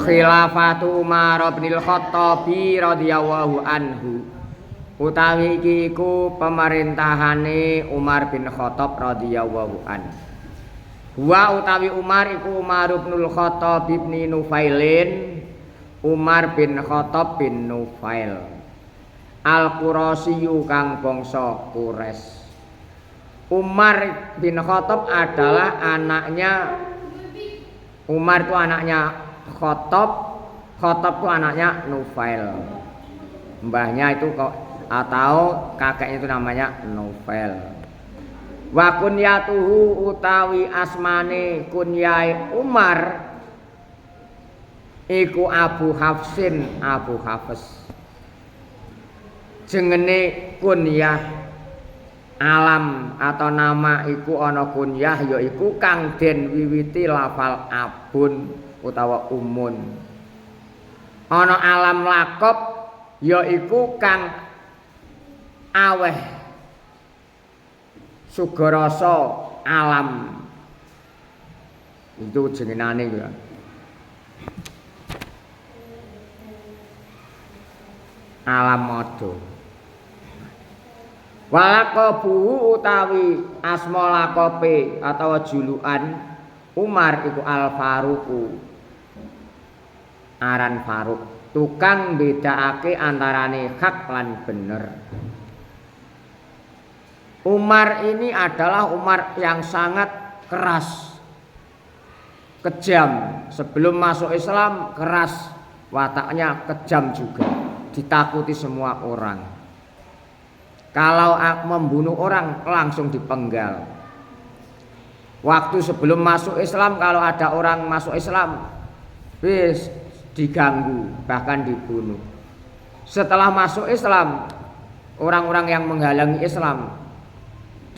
Khilafatu Umar bin Khattab radhiyallahu anhu. Utawi iki iku pemerintahane Umar bin Khattab radhiyallahu anhu. Wa utawi Umar iku Umar bin Khattab bin Nufailin, Umar bin Khattab bin Nufail. Al-Qurasyu kang bangsa Quraisy. Umar bin Khattab adalah anaknya Umar itu anaknya Khattab, Khattab itu anaknya Nufail. Mbahnya itu kok atau kakeknya itu namanya Nufail. Wa kunyatuhu utawi asmane kunyai Umar iku Abu Hafsin, Abu Hafs. Jengene kunyah alam atau nama iku ana kunyah yaiku kang den wiwiti lafal abun utawa umun. Ana alam lakop yaiku kang aweh sugarasa alam. Itu jenengane ya. Alam modo. Walaqabu utawi asma laqabe atau julukan Umar iku Al Faruqu. Aran Faruq, tukang bedakake antarane hak lan bener. Umar ini adalah Umar yang sangat keras, kejam. Sebelum masuk Islam keras, wataknya kejam juga, ditakuti semua orang. Kalau membunuh orang langsung dipenggal. Waktu sebelum masuk Islam kalau ada orang masuk Islam wis diganggu bahkan dibunuh. Setelah masuk Islam orang-orang yang menghalangi Islam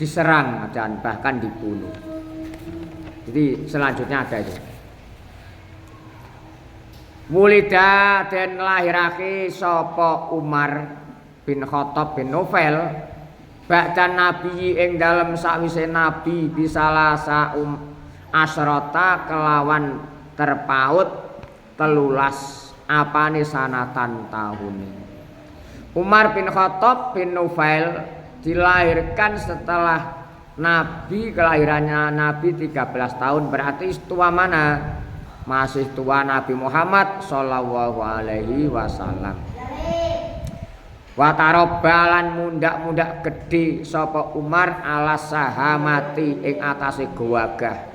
diserang dan bahkan dibunuh. Jadi selanjutnya ada itu. Wulida den lahirake sapa Umar bin Khattab bin Nufail ba'da nabi ing dalem sakwise nabi bisalasa asrota kelawan terpaut 13 apane sanatan tahun. Umar bin Khattab bin Nufail dilahirkan setelah nabi, kelahirannya nabi 13 tahun, berarti tua mana? Masih tua Nabi Muhammad sallallahu alaihi wasallam. Watarobalan mundak-mundak gede sapa Umar ala sahamati ing atase gawagah.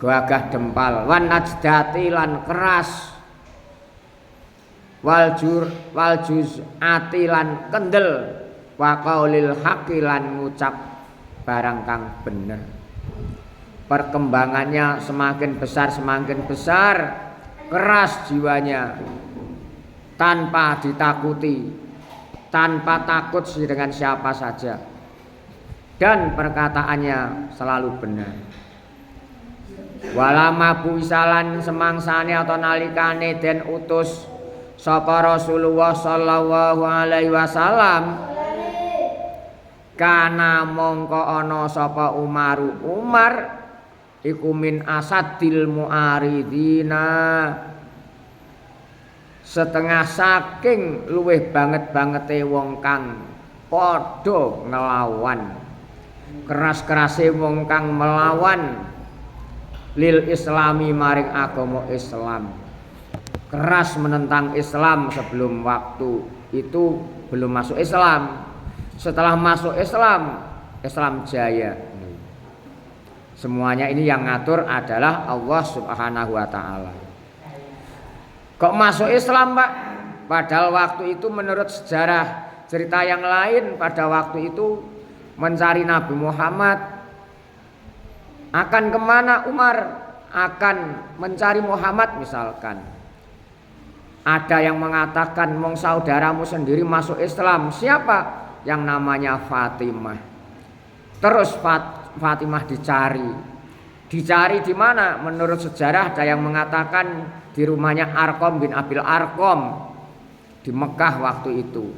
Gawagah dempal wan najdati lan keras. Waljuz ati lan kendel wa qaulil haqi lan ngucap barang kang bener. Perkembangannya semakin besar, keras jiwanya tanpa ditakuti, tanpa takut dengan siapa saja, dan perkataannya selalu benar. Walama buisalan semangsane atau nalikane den utus sapa Rasulullah sallallahu alaihi wasallam kana mongko ana sapa Umar iku min asadil muaridina, setengah saking luweh banget-bangete wong kang padha ngelawan, keras-kerase wong kang melawan lil islami maring agama Islam, keras menentang Islam sebelum waktu itu belum masuk Islam. Setelah masuk Islam, Islam jaya. Semuanya ini yang ngatur adalah Allah Subhanahu wa taala. Kok masuk Islam, Pak? Padahal waktu itu menurut sejarah cerita yang lain pada waktu itu mencari Nabi Muhammad. Akan kemana Umar? Akan mencari Muhammad misalkan. Ada yang mengatakan mong saudaramu sendiri masuk Islam. Siapa? Yang namanya Fatimah. Terus Fatimah dicari. Dicari di mana? Menurut sejarah ada yang mengatakan di rumahnya Arqam bin Abil Arqam di Mekah waktu itu.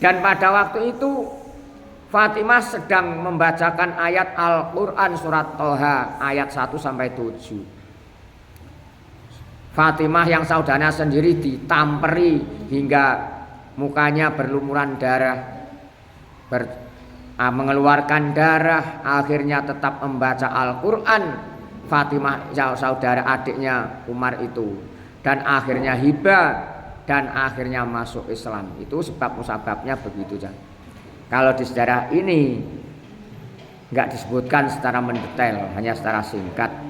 Dan pada waktu itu Fatimah sedang membacakan ayat Al-Quran surat Toha ayat 1 sampai 7. Fatimah yang saudaranya sendiri ditamperi hingga mukanya berlumuran darah, mengeluarkan darah, akhirnya tetap membaca Al-Quran. Fatimah saudara adiknya Umar itu, dan akhirnya hibah, dan akhirnya masuk Islam. Itu sebab musababnya begitu. Kalau di sejarah ini enggak disebutkan secara mendetail, hanya secara singkat.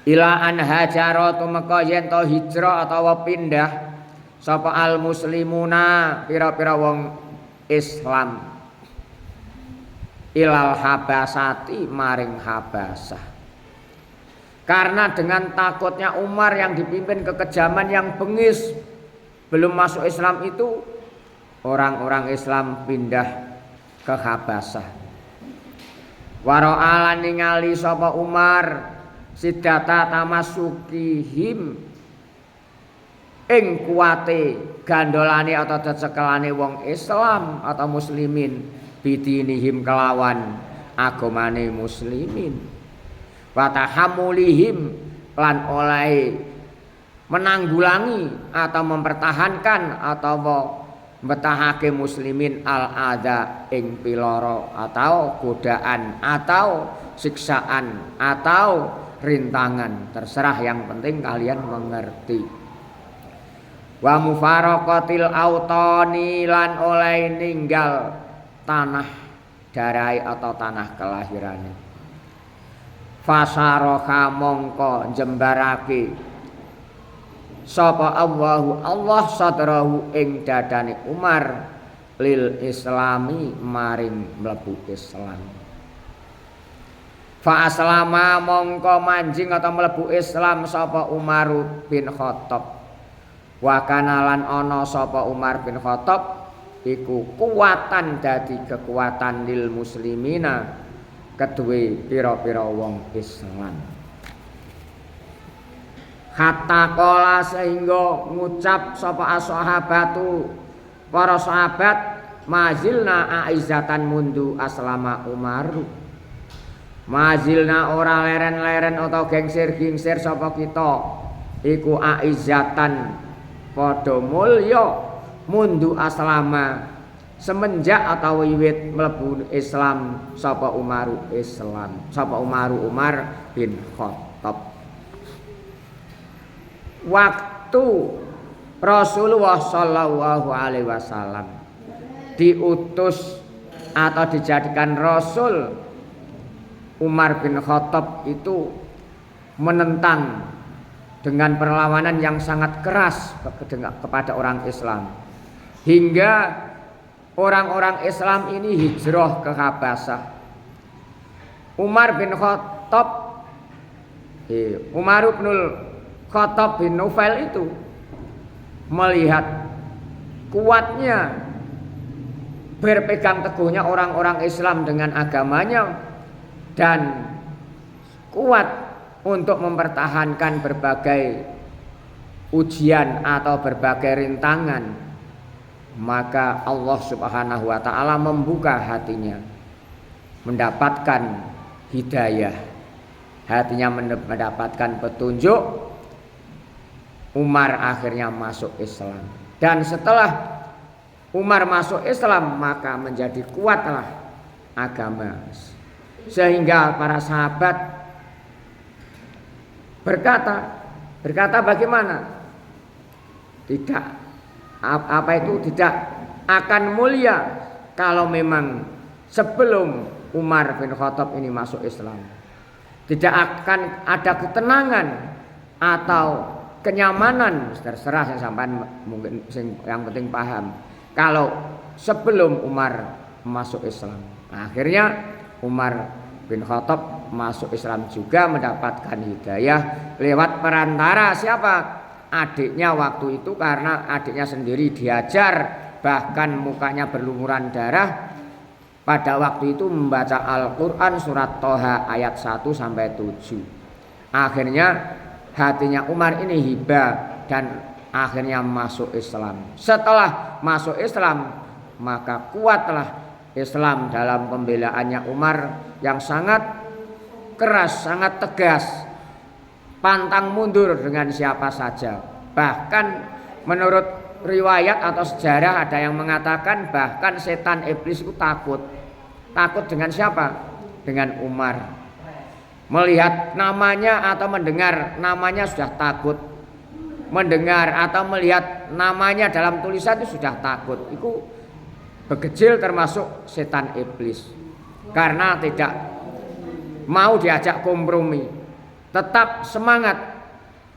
Ila an hajara tumeka yen to hijrah atawa pindah sapa al muslimuna pira-pira wong Islam ilal habasati maring Habasah. Karena dengan takutnya Umar yang dipimpin kekejaman yang bengis, belum masuk Islam itu, orang-orang Islam pindah ke Habasah. Wara'a ningali sapa Umar sidata tamasukihim ing kuwate gandolane atau cecekelane wong Islam atau muslimin bidinihim kelawan agamane muslimin wa tahammulihim lan oleh menanggulangi atau mempertahankan atau betahake muslimin al-adha ing piloro atau godaan atau siksaan atau rintangan, terserah, yang penting kalian mengerti. Wa mufaraqatil autani lan oleh ninggal tanah darai atau tanah kelahirane. Fasaroha mongko jembarake sapa Allahu Allah sadrahu ing dadane Umar lil islami maring mlebu Islam. Fa aslama mongko manjing atau mlebu Islam sapa Umar bin Khattab. Wa kana lan ana sapa Umar bin Khattab iku kuwatan dadi kekuatan lil muslimina kedue pira-pira wong Islam. Hatta qala sehingga ngucap sapa ashabatu para sahabat mazilna aizatan mundu aslama Umaru. Mazilna ora leren-leren atau gengsir-gengsir sapa kita iku aizatan padha mulya mundu aslama semenjak atau wiwit mlebu Islam sapa Umaru Umar bin Khattab. Waktu Rasulullah sallallahu alaihi wasallam diutus atau dijadikan rasul, Umar bin Khattab itu menentang dengan perlawanan yang sangat keras kepada orang Islam, hingga orang-orang Islam ini hijrah ke Habasah. Umar bin Khattab bin Nufail itu melihat kuatnya berpegang teguhnya orang-orang Islam dengan agamanya dan kuat untuk mempertahankan berbagai ujian atau berbagai rintangan, maka Allah Subhanahu wa ta'ala membuka hatinya mendapatkan hidayah, hatinya mendapatkan petunjuk. Umar akhirnya masuk Islam, dan setelah Umar masuk Islam maka menjadi kuatlah agama, sehingga para sahabat berkata bagaimana? Tidak akan mulia kalau memang sebelum Umar bin Khattab ini masuk Islam. Tidak akan ada ketenangan atau kenyamanan, terserah yang sampean mungkin yang penting paham, kalau sebelum Umar masuk Islam. Akhirnya Umar bin Khattab masuk Islam juga, mendapatkan hidayah lewat perantara siapa? Adiknya waktu itu, karena adiknya sendiri diajar, bahkan mukanya berlumuran darah pada waktu itu membaca Al-Quran surat Toha ayat 1-7. Akhirnya hatinya Umar ini hibah dan akhirnya masuk Islam. Setelah masuk Islam maka kuatlah Islam dalam pembelaannya Umar yang sangat keras, sangat tegas pantang mundur dengan siapa saja. Bahkan menurut riwayat atau sejarah ada yang mengatakan bahkan setan iblis itu takut. Takut dengan siapa? Dengan Umar. Melihat namanya atau mendengar namanya sudah takut. Mendengar atau melihat namanya dalam tulisan itu sudah takut. Itu begejil termasuk setan iblis. Karena tidak mau diajak kompromi, tetap semangat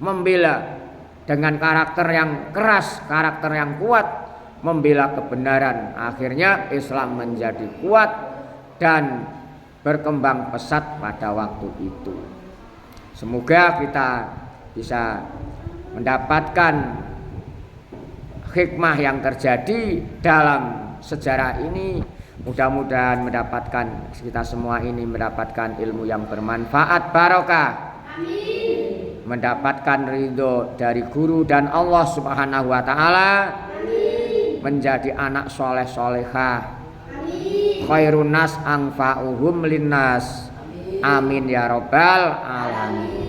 membela dengan karakter yang keras, karakter yang kuat, membela kebenaran. Akhirnya Islam menjadi kuat dan berkembang pesat pada waktu itu. Semoga kita bisa mendapatkan hikmah yang terjadi dalam sejarah ini. Mudah-mudahan kita semua ini mendapatkan ilmu yang bermanfaat, barokah. Amin. Mendapatkan ridho dari guru dan Allah Subhanahu wa taala. Amin. Menjadi anak soleh solehah. Amin. Khairun nas anfa'uhum linnas. Amin ya rabbal alamin.